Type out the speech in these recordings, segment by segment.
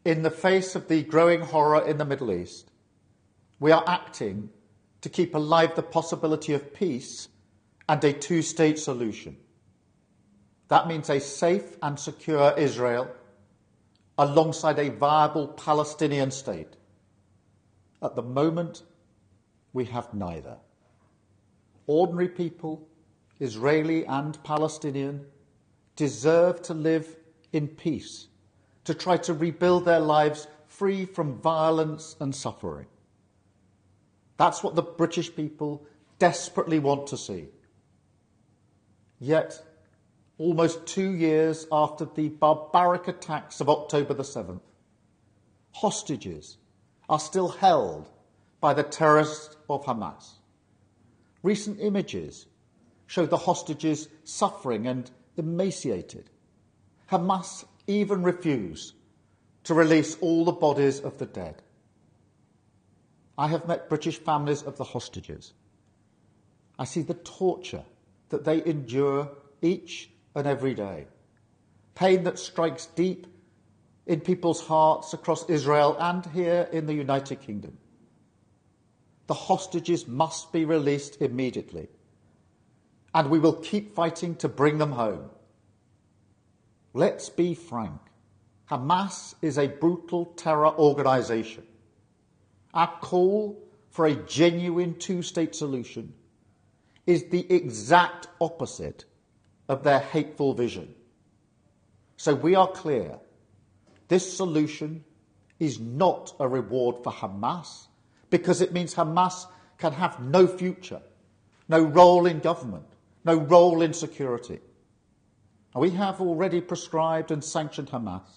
in the face of the growing horror in the Middle East, we are acting to keep alive the possibility of peace and a two-state solution. That means a safe and secure Israel alongside a viable Palestinian state. At the moment, we have neither. Ordinary people, Israeli and Palestinian, deserve to live in peace, to try to rebuild their lives free from violence and suffering. That's what the British people desperately want to see. Yet, almost 2 years after the barbaric attacks of October the 7th, hostages are still held by the terrorists of Hamas. Recent images show the hostages suffering and emaciated. Hamas even refused to release all the bodies of the dead. I have met British families of the hostages. I see the torture that they endure each and every day, pain that strikes deep in people's hearts across Israel and here in the United Kingdom. The hostages must be released immediately, and we will keep fighting to bring them home. Let's be frank. Hamas is a brutal terror organisation. Our call for a genuine two-state solution is the exact opposite of their hateful vision. So we are clear. This solution is not a reward for Hamas, because it means Hamas can have no future, no role in government, no role in security. We have already prescribed and sanctioned Hamas,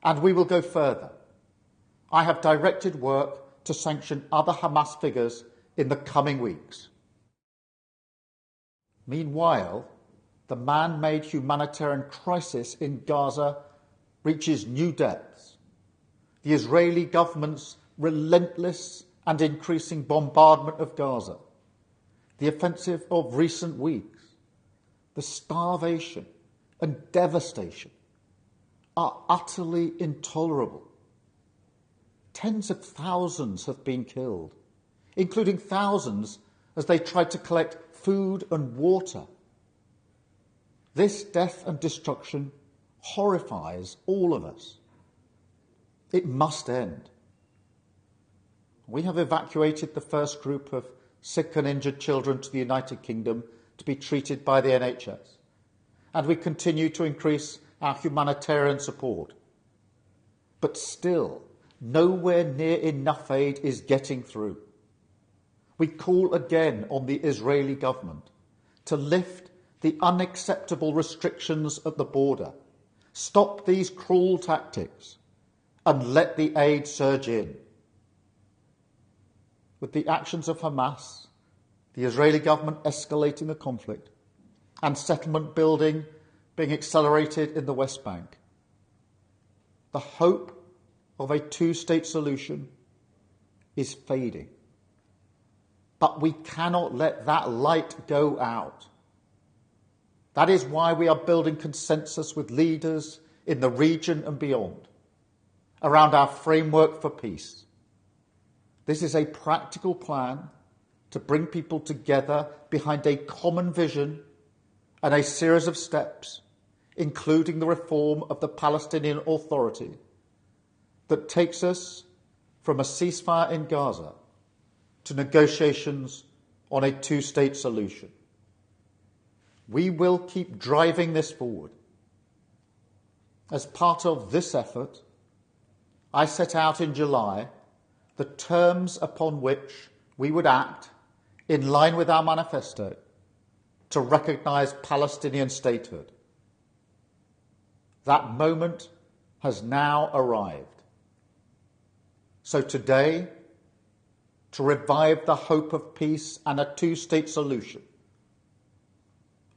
and we will go further. I have directed work to sanction other Hamas figures in the coming weeks. Meanwhile, the man-made humanitarian crisis in Gaza reaches new depths. The Israeli government's relentless and increasing bombardment of Gaza, the offensive of recent weeks, the starvation and devastation are utterly intolerable. Tens of thousands have been killed, including thousands as they tried to collect food and water. This death and destruction horrifies all of us. It must end. We have evacuated the first group of sick and injured children to the United Kingdom to be treated by the NHS, and we continue to increase our humanitarian support. But still, nowhere near enough aid is getting through. We call again on the Israeli government to lift the unacceptable restrictions at the border, stop these cruel tactics, and let the aid surge in. With the actions of Hamas, the Israeli government escalating the conflict, and settlement building being accelerated in the West Bank, the hope of a two-state solution is fading. But we cannot let that light go out. That is why we are building consensus with leaders in the region and beyond around our framework for peace. This is a practical plan to bring people together behind a common vision and a series of steps, including the reform of the Palestinian Authority, that takes us from a ceasefire in Gaza to negotiations on a two-state solution. We will keep driving this forward. As part of this effort, I set out in July the terms upon which we would act in line with our manifesto to recognise Palestinian statehood. That moment has now arrived. So today, to revive the hope of peace and a two-state solution,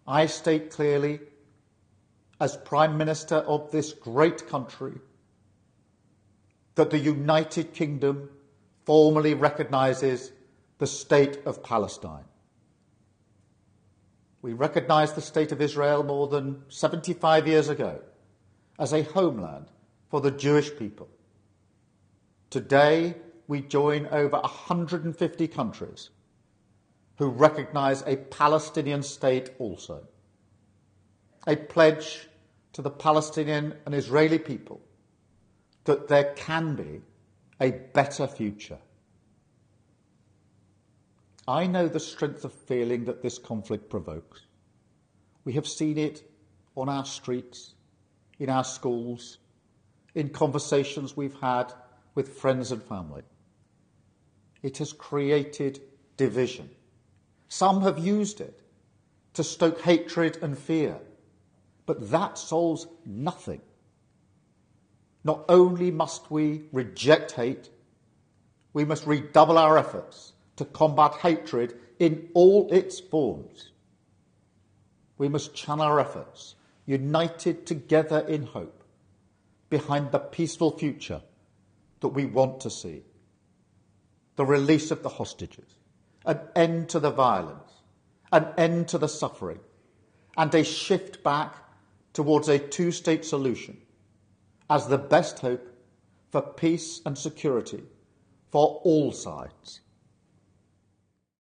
I state clearly, as Prime Minister of this great country, that the United Kingdom formally recognises the State of Palestine. We recognised the State of Israel more than 75 years ago as a homeland for the Jewish people. Today, we join over 150 countries who recognise a Palestinian state also. A pledge to the Palestinian and Israeli people that there can be a better future. I know the strength of feeling that this conflict provokes. We have seen it on our streets, in our schools, in conversations we've had with friends and family. It has created division. Some have used it to stoke hatred and fear, but that solves nothing. Not only must we reject hate, we must redouble our efforts to combat hatred in all its forms. We must channel our efforts, united together in hope, behind the peaceful future that we want to see. The release of the hostages, an end to the violence, an end to the suffering, and a shift back towards a two-state solution as the best hope for peace and security for all sides.